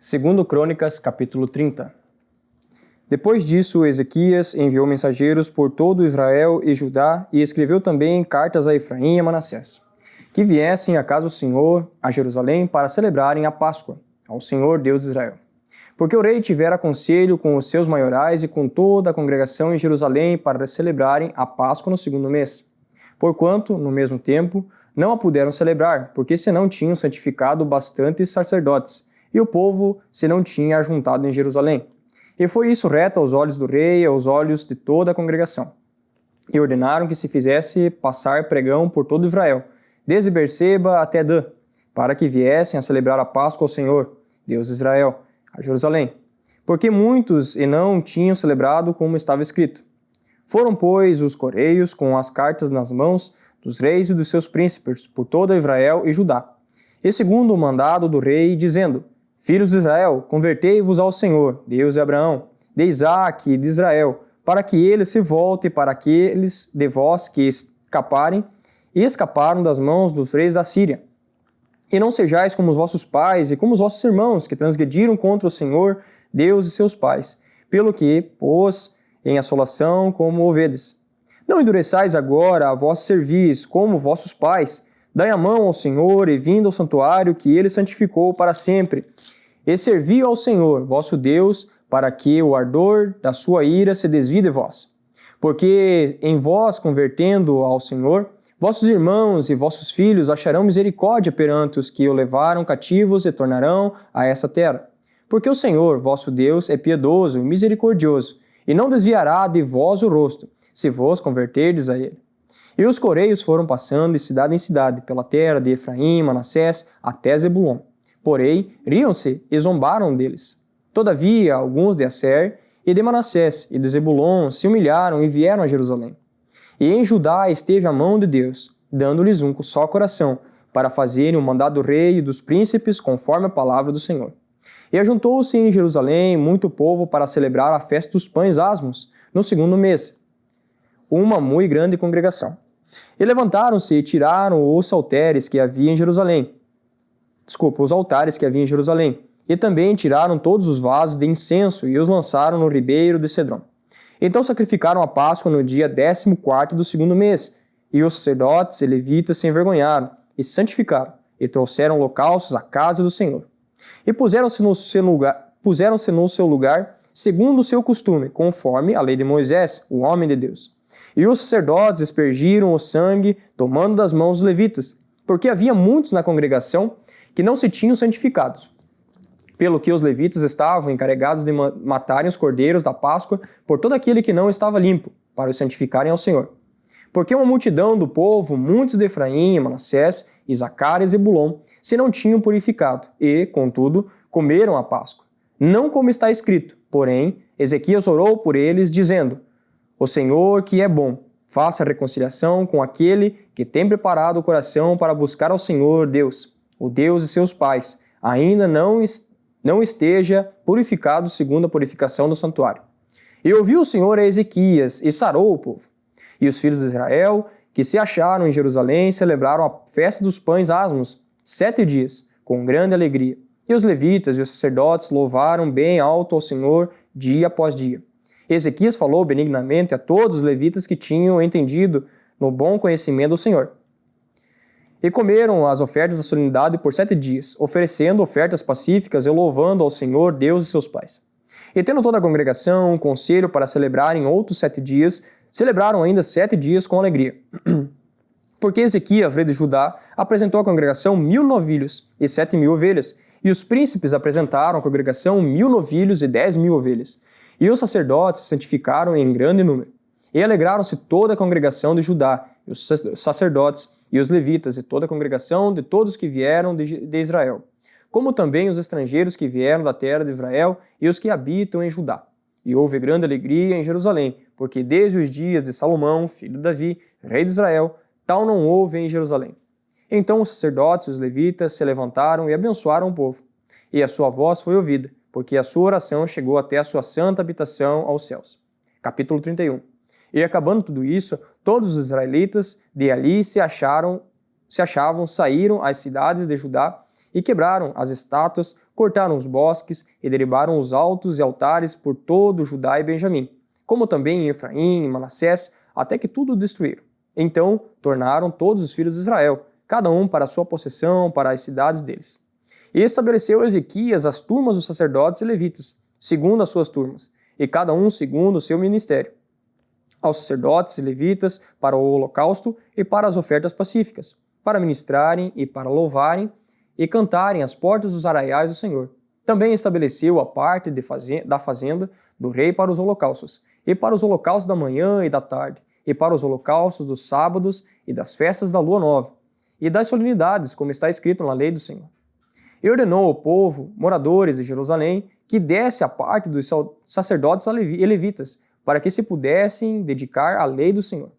Segundo Crônicas, capítulo 30. Depois disso, Ezequias enviou mensageiros por todo Israel e Judá e escreveu também cartas a Efraim e a Manassés, que viessem à casa do Senhor, a Jerusalém, para celebrarem a Páscoa, ao Senhor Deus de Israel. Porque o rei tivera conselho com os seus maiorais e com toda a congregação em Jerusalém para celebrarem a Páscoa no segundo mês. Porquanto, no mesmo tempo, não a puderam celebrar, porque senão tinham santificado bastantes sacerdotes, e o povo se não tinha ajuntado em Jerusalém. E foi isso reto aos olhos do rei e aos olhos de toda a congregação. E ordenaram que se fizesse passar pregão por todo Israel, desde Berseba até Dan, para que viessem a celebrar a Páscoa ao Senhor, Deus de Israel, a Jerusalém. Porque muitos e não tinham celebrado como estava escrito. Foram, pois, os coreios com as cartas nas mãos dos reis e dos seus príncipes por toda Israel e Judá. E segundo o mandado do rei, dizendo: Filhos de Israel, convertei-vos ao Senhor, Deus de Abraão, de Isaque e de Israel, para que ele se volte para aqueles de vós que escaparem e escaparam das mãos dos reis da Síria. E não sejais como os vossos pais e como os vossos irmãos, que transgrediram contra o Senhor, Deus de seus pais, pelo que pôs em assolação como ouvedes. Não endureçais agora a vós servis, como vossos pais. Dai a mão ao Senhor e vindo ao santuário que ele santificou para sempre. E servi ao Senhor, vosso Deus, para que o ardor da sua ira se desvie de vós. Porque em vós, convertendo ao Senhor, vossos irmãos e vossos filhos acharão misericórdia perante os que o levaram cativos e tornarão a essa terra. Porque o Senhor, vosso Deus, é piedoso e misericordioso, e não desviará de vós o rosto, se vos converterdes a ele. E os coreios foram passando de cidade em cidade, pela terra de Efraim, Manassés, até Zebulon. Porém, riam-se e zombaram deles. Todavia, alguns de Asser e de Manassés e de Zebulon se humilharam e vieram a Jerusalém. E em Judá esteve a mão de Deus, dando-lhes um só coração, para fazerem o mandado do rei e dos príncipes conforme a palavra do Senhor. E ajuntou-se em Jerusalém muito povo para celebrar a festa dos pães asmos, no segundo mês, uma muito grande congregação. E levantaram-se e tiraram os altares que havia em Jerusalém. Os altares que havia em Jerusalém. E também tiraram todos os vasos de incenso e os lançaram no ribeiro de Cedron. Então sacrificaram a Páscoa no dia 14º do segundo mês. E os sacerdotes e levitas se envergonharam e se santificaram e trouxeram holocaustos à casa do Senhor. E puseram-se no seu lugar, segundo o seu costume, conforme a lei de Moisés, o homem de Deus. E os sacerdotes aspergiram o sangue, tomando das mãos dos levitas, porque havia muitos na congregação que não se tinham santificados. Pelo que os levitas estavam encarregados de matarem os cordeiros da Páscoa por todo aquele que não estava limpo, para os santificarem ao Senhor. Porque uma multidão do povo, muitos de Efraim, Manassés, Isacar e Zebulon, se não tinham purificado, e, contudo, comeram a Páscoa. Não como está escrito, porém, Ezequias orou por eles, dizendo: O Senhor, que é bom, faça reconciliação com aquele que tem preparado o coração para buscar ao Senhor Deus, o Deus de seus pais, ainda não esteja purificado segundo a purificação do santuário. E ouviu o Senhor a Ezequias e sarou o povo. E os filhos de Israel, que se acharam em Jerusalém, celebraram a festa dos pães asmos 7 dias, com grande alegria. E os levitas e os sacerdotes louvaram bem alto ao Senhor dia após dia. Ezequias falou benignamente a todos os levitas que tinham entendido no bom conhecimento do Senhor. E comeram as ofertas da solenidade por 7 dias, oferecendo ofertas pacíficas e louvando ao Senhor, Deus de seus pais. E tendo toda a congregação um conselho para celebrarem outros 7 dias, celebraram ainda 7 dias com alegria. Porque Ezequias, rei de Judá, apresentou à congregação 1000 novilhos e 7.000 ovelhas, e os príncipes apresentaram à congregação 1000 novilhos e 10.000 ovelhas. E os sacerdotes se santificaram em grande número. E alegraram-se toda a congregação de Judá, e os sacerdotes, e os levitas, e toda a congregação de todos que vieram de Israel, como também os estrangeiros que vieram da terra de Israel e os que habitam em Judá. E houve grande alegria em Jerusalém, porque desde os dias de Salomão, filho de Davi, rei de Israel, tal não houve em Jerusalém. Então os sacerdotes e os levitas se levantaram e abençoaram o povo. E a sua voz foi ouvida, porque a sua oração chegou até a sua santa habitação aos céus. Capítulo 31. E acabando tudo isso, todos os israelitas de ali se achavam, saíram às cidades de Judá e quebraram as estátuas cortaram os bosques e derribaram os altos e altares por todo Judá e Benjamim, como também em Efraim e Manassés, até que tudo destruíram. Então tornaram todos os filhos de Israel, cada um para a sua possessão, para as cidades deles. E estabeleceu Ezequias as turmas dos sacerdotes e levitas, segundo as suas turmas, e cada um segundo o seu ministério. Aos sacerdotes e levitas para o holocausto e para as ofertas pacíficas, para ministrarem e para louvarem e cantarem às portas dos arraiais do Senhor. Também estabeleceu a parte da fazenda do rei para os holocaustos, e para os holocaustos da manhã e da tarde, e para os holocaustos dos sábados e das festas da lua nova, e das solenidades, como está escrito na lei do Senhor. E ordenou ao povo, moradores de Jerusalém, que desse a parte dos sacerdotes e levitas, para que se pudessem dedicar à lei do Senhor.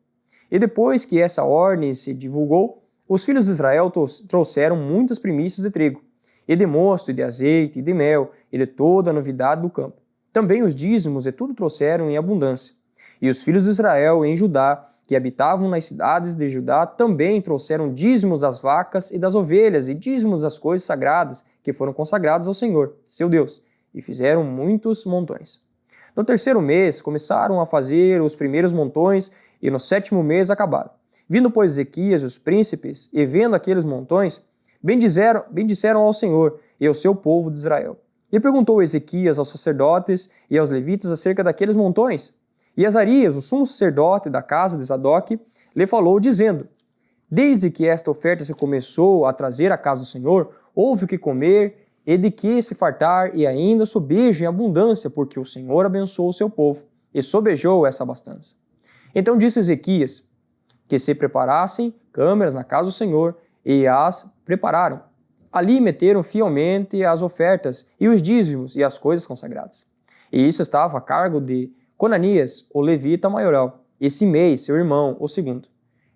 E depois que essa ordem se divulgou, os filhos de Israel trouxeram muitas primícias de trigo, e de mosto, e de azeite, e de mel, e de toda a novidade do campo. Também os dízimos e tudo trouxeram em abundância. E os filhos de Israel em Judá, que habitavam nas cidades de Judá, também trouxeram dízimos das vacas e das ovelhas, e dízimos das coisas sagradas, que foram consagradas ao Senhor, seu Deus, e fizeram muitos montões. No terceiro mês, começaram a fazer os primeiros montões, e no sétimo mês acabaram. Vindo, pois, Ezequias e os príncipes, e vendo aqueles montões, bendizeram ao Senhor e ao seu povo de Israel. E perguntou Ezequias aos sacerdotes e aos levitas acerca daqueles montões. E Azarias, o sumo sacerdote da casa de Zadok, lhe falou, dizendo: Desde que esta oferta se começou a trazer à casa do Senhor, houve o que comer e de que se fartar, e ainda sobeja em abundância, porque o Senhor abençoou o seu povo, e sobejou essa abastança. Então disse Ezequias que se preparassem câmeras na casa do Senhor, e as prepararam. Ali meteram fielmente as ofertas, e os dízimos, e as coisas consagradas. E isso estava a cargo de Conanias, o levita maioral, e Simei, seu irmão, o segundo.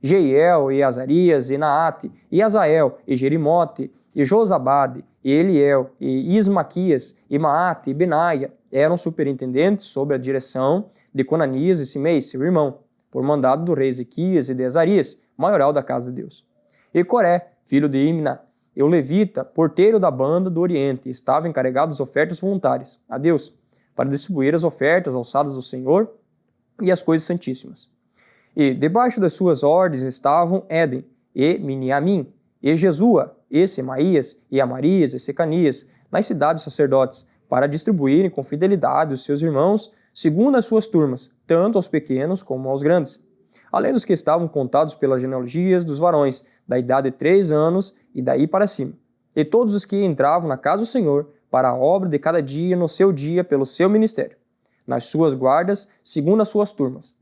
Jeiel, e Azarias, e Naate, e Azael, e Jerimote, e Josabade, e Eliel, e Ismaquias, e Maate, e Benaia, eram superintendentes sob a direção de Conanias e Simei, seu irmão, por mandado do rei Ezequias e de Azarias, maioral da casa de Deus. E Coré, filho de Imna, e o levita, porteiro da banda do Oriente, estava encarregado das ofertas voluntárias a Deus, para distribuir as ofertas alçadas do Senhor e as coisas santíssimas. E debaixo das suas ordens estavam Éden, e Miniamim, e Jesua, e Semaías, e Amarias, e Secanias, nas cidades dos sacerdotes, para distribuírem com fidelidade os seus irmãos, segundo as suas turmas, tanto aos pequenos como aos grandes. Além dos que estavam contados pelas genealogias dos varões, da idade de 3 anos e daí para cima, e todos os que entravam na casa do Senhor, para a obra de cada dia no seu dia pelo seu ministério, nas suas guardas, segundo as suas turmas.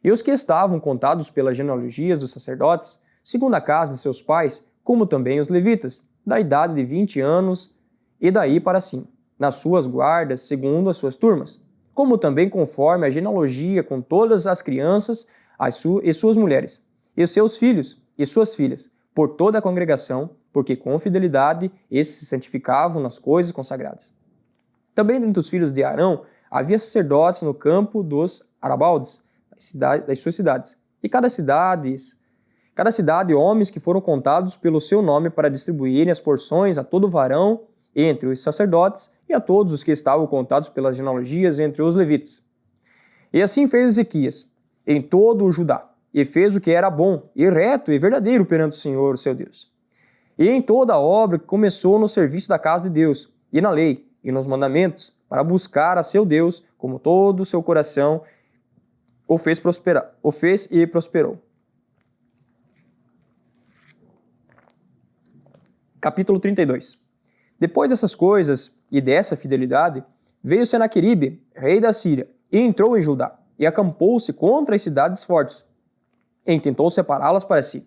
E os que estavam contados pelas genealogias dos sacerdotes, segundo a casa de seus pais, como também os levitas, da idade de 20 anos e daí para cima, nas suas guardas, segundo as suas turmas, como também conforme a genealogia com todas as crianças e suas mulheres, e seus filhos e suas filhas, por toda a congregação, porque com fidelidade esses se santificavam nas coisas consagradas. Também dentre os filhos de Arão havia sacerdotes no campo dos Arabaldes, das suas cidades, e cada cidade homens que foram contados pelo seu nome para distribuírem as porções a todo varão entre os sacerdotes e a todos os que estavam contados pelas genealogias entre os levitas. E assim fez Ezequias em todo o Judá, e fez o que era bom e reto e verdadeiro perante o Senhor, seu Deus. E em toda a obra que começou no serviço da casa de Deus, e na lei, e nos mandamentos, para buscar a seu Deus, como todo o seu coração o fez e prosperou. Capítulo 32. Depois dessas coisas e dessa fidelidade, veio Senaqueribe, rei da Síria, e entrou em Judá, e acampou-se contra as cidades fortes, e tentou separá-las para si.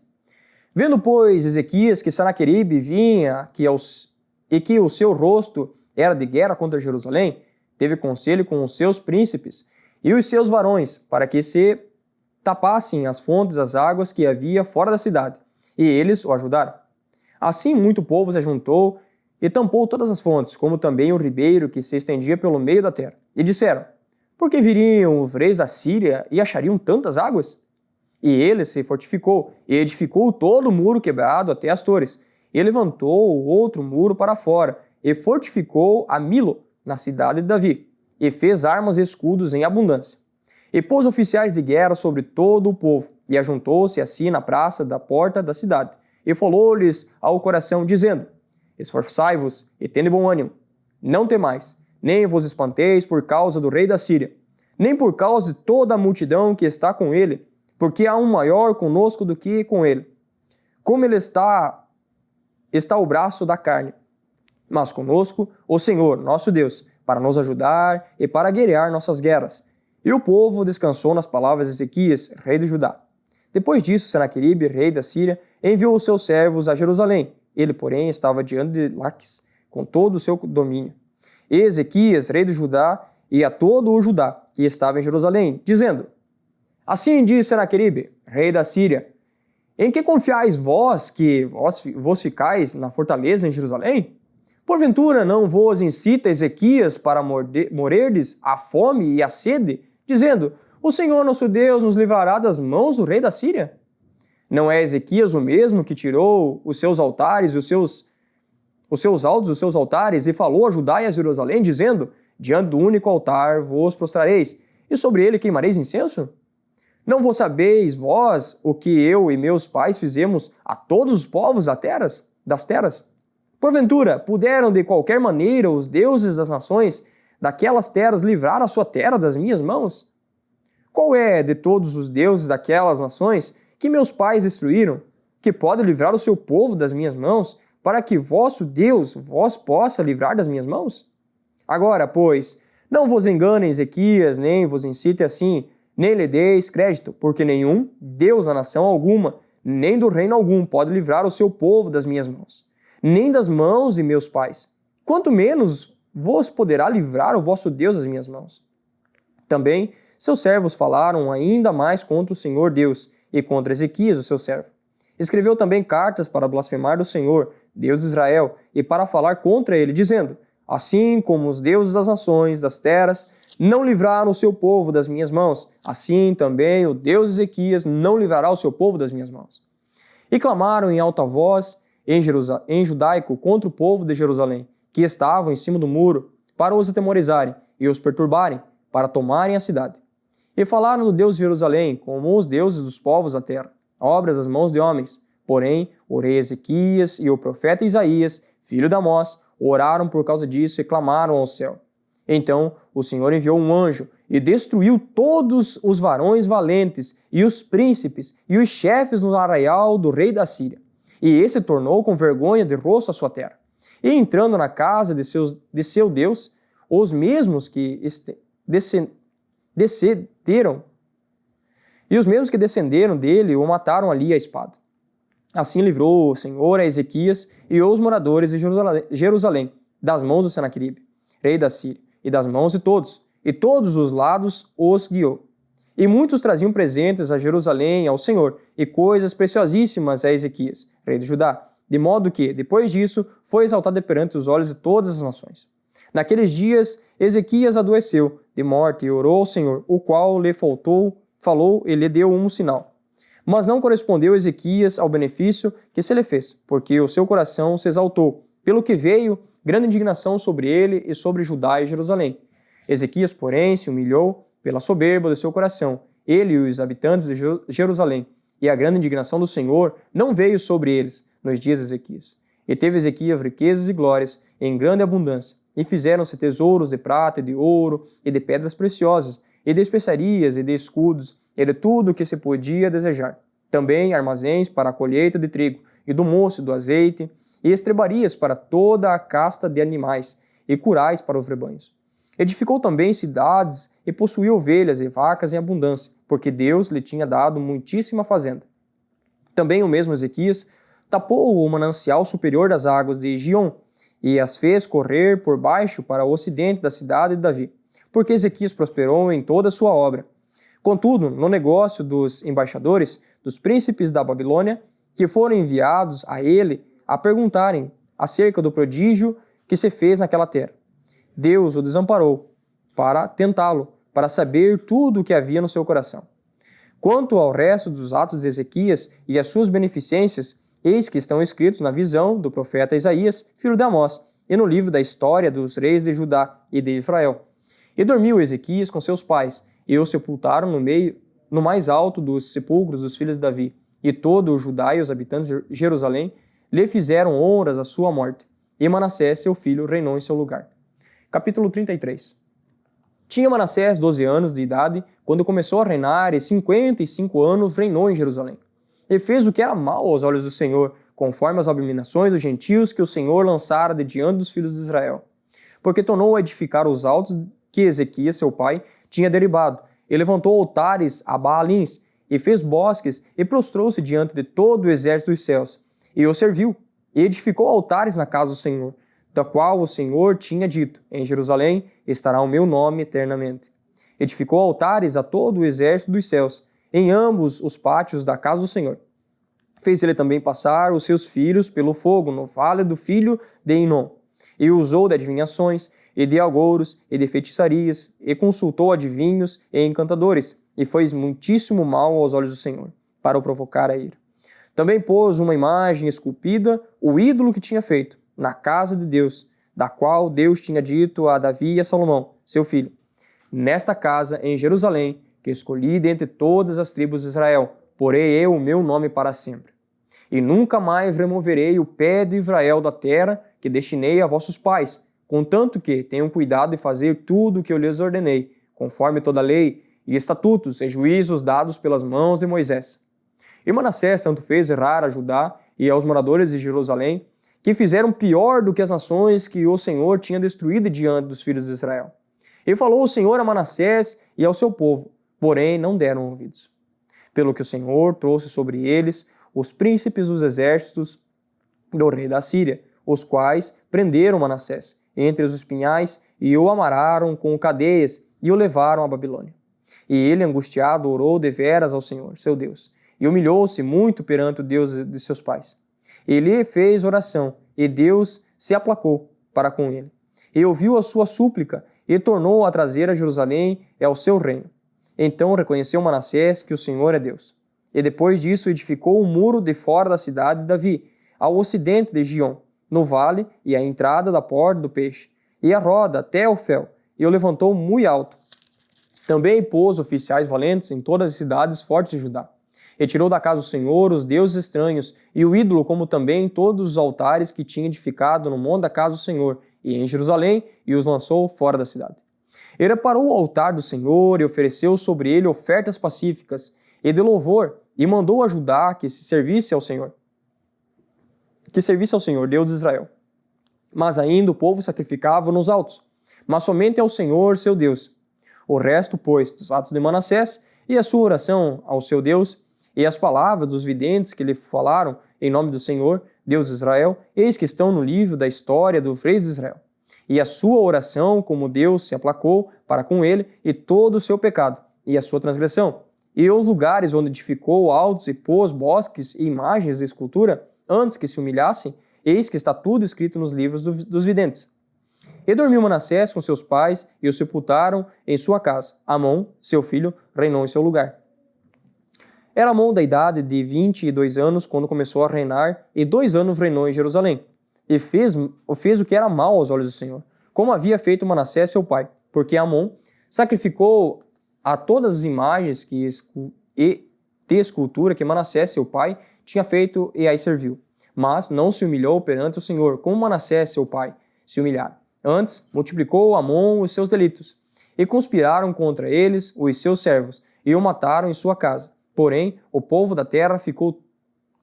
Vendo, pois, Ezequias que Senaqueribe vinha e que o seu rosto era de guerra contra Jerusalém, teve conselho com os seus príncipes e os seus varões, para que se tapassem as fontes das águas que havia fora da cidade, e eles o ajudaram. Assim muito povo se ajuntou e tampou todas as fontes, como também o ribeiro que se estendia pelo meio da terra. E disseram: por que viriam os reis da Síria e achariam tantas águas? E ele se fortificou, e edificou todo o muro quebrado até as torres, e levantou o outro muro para fora, e fortificou a Milo, na cidade de Davi, e fez armas e escudos em abundância. E pôs oficiais de guerra sobre todo o povo, e ajuntou-se assim na praça da porta da cidade, e falou-lhes ao coração, dizendo: Esforçai-vos e tende bom ânimo, não temais, nem vos espanteis por causa do rei da Síria, nem por causa de toda a multidão que está com ele, porque há um maior conosco do que com ele. Como ele está o braço da carne, mas conosco o Senhor, nosso Deus, para nos ajudar e para guerrear nossas guerras. E o povo descansou nas palavras de Ezequias, rei de Judá. Depois disso, Senaqueribe, rei da Síria, enviou os seus servos a Jerusalém. Ele, porém, estava diante de Laquis, com todo o seu domínio. E Ezequias, rei de Judá, e a todo o Judá, que estava em Jerusalém, dizendo: Assim diz Senaqueribe, rei da Síria: Em que confiais vós, que vos ficais na fortaleza em Jerusalém? Porventura não vos incita Ezequias para morrerdes a fome e a sede, dizendo: O Senhor nosso Deus nos livrará das mãos do rei da Síria? Não é Ezequias o mesmo que tirou os seus altares, os seus altos, os seus altares, e falou a Judá e a Jerusalém, dizendo: Diante do único altar vos prostrareis, e sobre ele queimareis incenso? Não vos sabeis vós o que eu e meus pais fizemos a todos os povos das terras? Porventura, puderam de qualquer maneira os deuses das nações daquelas terras livrar a sua terra das minhas mãos? Qual é de todos os deuses daquelas nações que meus pais destruíram, que pode livrar o seu povo das minhas mãos, para que vosso Deus vos possa livrar das minhas mãos? Agora, pois, não vos engane Ezequias, nem vos incite assim, nem lhe deis crédito, porque nenhum Deus da nação alguma, nem do reino algum, pode livrar o seu povo das minhas mãos, nem das mãos de meus pais. Quanto menos vos poderá livrar o vosso Deus das minhas mãos. Também seus servos falaram ainda mais contra o Senhor Deus e contra Ezequias, o seu servo. Escreveu também cartas para blasfemar do Senhor, Deus de Israel, e para falar contra ele, dizendo: Assim como os deuses das nações, das terras, não livraram o seu povo das minhas mãos, assim também o Deus Ezequias não livrará o seu povo das minhas mãos. E clamaram em alta voz em judaico contra o povo de Jerusalém, que estavam em cima do muro, para os atemorizarem e os perturbarem, para tomarem a cidade. E falaram do Deus de Jerusalém, como os deuses dos povos da terra, obras das mãos de homens. Porém, o rei Ezequias e o profeta Isaías, filho de Amós, oraram por causa disso e clamaram ao céu. Então o Senhor enviou um anjo e destruiu todos os varões valentes e os príncipes e os chefes no arraial do rei da Síria. E esse tornou com vergonha de rosto a sua terra. E entrando na casa de seu Deus, os mesmos que descenderam dele o mataram ali à espada. Assim livrou o Senhor a Ezequias e os moradores de Jerusalém das mãos do Senaqueribe, rei da Síria, e das mãos de todos, e todos os lados os guiou. E muitos traziam presentes a Jerusalém ao Senhor, e coisas preciosíssimas a Ezequias, rei de Judá, de modo que, depois disso, foi exaltado perante os olhos de todas as nações. Naqueles dias, Ezequias adoeceu de morte e orou ao Senhor, o qual lhe falou e lhe deu um sinal. Mas não correspondeu Ezequias ao benefício que se lhe fez, porque o seu coração se exaltou, pelo que veio grande indignação sobre ele e sobre Judá e Jerusalém. Ezequias, porém, se humilhou pela soberba do seu coração, ele e os habitantes de Jerusalém, e a grande indignação do Senhor não veio sobre eles nos dias de Ezequias. E teve Ezequias riquezas e glórias em grande abundância, e fizeram-se tesouros de prata e de ouro, e de pedras preciosas, e de especiarias, e de escudos, e de tudo o que se podia desejar. Também armazéns para a colheita de trigo, e do moço e do azeite, e estrebarias para toda a casta de animais, e curais para os rebanhos. Edificou também cidades, e possuía ovelhas e vacas em abundância, porque Deus lhe tinha dado muitíssima fazenda. Também o mesmo Ezequias tapou o manancial superior das águas de Gion, e as fez correr por baixo para o ocidente da cidade de Davi, porque Ezequias prosperou em toda a sua obra. Contudo, no negócio dos embaixadores, dos príncipes da Babilônia, que foram enviados a ele a perguntarem acerca do prodígio que se fez naquela terra, Deus o desamparou para tentá-lo, para saber tudo o que havia no seu coração. Quanto ao resto dos atos de Ezequias e as suas beneficências, eis que estão escritos na visão do profeta Isaías, filho de Amós, e no livro da história dos reis de Judá e de Israel. E dormiu Ezequias com seus pais, e o sepultaram no mais alto dos sepulcros dos filhos de Davi. E todo o Judá e os habitantes de Jerusalém lhe fizeram honras à sua morte. E Manassés, seu filho, reinou em seu lugar. Capítulo 33. Tinha Manassés 12 anos de idade quando começou a reinar, e 55 anos reinou em Jerusalém. E fez o que era mal aos olhos do Senhor, conforme as abominações dos gentios que o Senhor lançara de diante dos filhos de Israel. Porque tornou a edificar os altos que Ezequias, seu pai, tinha derribado, e levantou altares a Baalins, e fez bosques, e prostrou-se diante de todo o exército dos céus, e o serviu, e edificou altares na casa do Senhor, da qual o Senhor tinha dito: em Jerusalém estará o meu nome eternamente. Edificou altares a todo o exército dos céus, em ambos os pátios da casa do Senhor. Fez ele também passar os seus filhos pelo fogo no vale do filho de Inom, e usou de adivinhações, e de agouros, e de feitiçarias, e consultou adivinhos e encantadores, e fez muitíssimo mal aos olhos do Senhor, para o provocar a ira. Também pôs uma imagem esculpida, o ídolo que tinha feito, na casa de Deus, da qual Deus tinha dito a Davi e a Salomão, seu filho: nesta casa, em Jerusalém, que escolhi dentre todas as tribos de Israel, porei eu o meu nome para sempre. E nunca mais removerei o pé de Israel da terra que destinei a vossos pais, contanto que tenham cuidado de fazer tudo o que eu lhes ordenei, conforme toda a lei e estatutos e juízos dados pelas mãos de Moisés. E Manassés tanto fez errar a Judá e aos moradores de Jerusalém, que fizeram pior do que as nações que o Senhor tinha destruído diante dos filhos de Israel. E falou o Senhor a Manassés e ao seu povo, porém não deram ouvidos. Pelo que o Senhor trouxe sobre eles os príncipes dos exércitos do rei da Síria, os quais prenderam Manassés entre os espinhais e o amarraram com cadeias e o levaram à Babilônia. E ele, angustiado, orou deveras ao Senhor, seu Deus, e humilhou-se muito perante o Deus de seus pais. Ele fez oração, e Deus se aplacou para com ele, e ouviu a sua súplica, e tornou a trazer a Jerusalém e ao seu reino. Então reconheceu Manassés que o Senhor é Deus. E depois disso edificou um muro de fora da cidade de Davi, ao ocidente de Gion, no vale e à entrada da porta do peixe, e a roda até o fel, e o levantou muito alto. Também pôs oficiais valentes em todas as cidades fortes de Judá. E tirou da casa do Senhor os deuses estranhos e o ídolo, como também todos os altares que tinha edificado no monte da casa do Senhor e em Jerusalém, e os lançou fora da cidade. Ele reparou o altar do Senhor e ofereceu sobre ele ofertas pacíficas e de louvor, e mandou a Judá que servisse ao Senhor, Deus de Israel. Mas ainda o povo sacrificava nos altos, mas somente ao Senhor, seu Deus. O resto, pois, dos atos de Manassés, e a sua oração ao seu Deus, e as palavras dos videntes que lhe falaram em nome do Senhor, Deus de Israel, eis que estão no livro da história dos reis de Israel. E a sua oração, como Deus se aplacou para com ele, e todo o seu pecado, e a sua transgressão, e os lugares onde edificou altos e pôs bosques e imagens de escultura, antes que se humilhassem, eis que está tudo escrito nos livros dos videntes. E dormiu Manassés com seus pais, e o sepultaram em sua casa. Amon, seu filho, reinou em seu lugar. Era Amon da idade de 22 anos quando começou a reinar, e 2 anos reinou em Jerusalém. E fez o que era mal aos olhos do Senhor, como havia feito Manassés seu pai, porque Amon sacrificou a todas as imagens de escultura que Manassés seu pai tinha feito e aí serviu. Mas não se humilhou perante o Senhor, como Manassés seu pai se humilhara. Antes, multiplicou Amon os seus delitos, e conspiraram contra eles os seus servos, e o mataram em sua casa. Porém, o povo da terra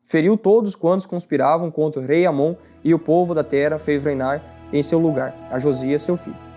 feriu todos quantos conspiravam contra o rei Amon, e o povo da terra fez reinar em seu lugar a Josias seu filho.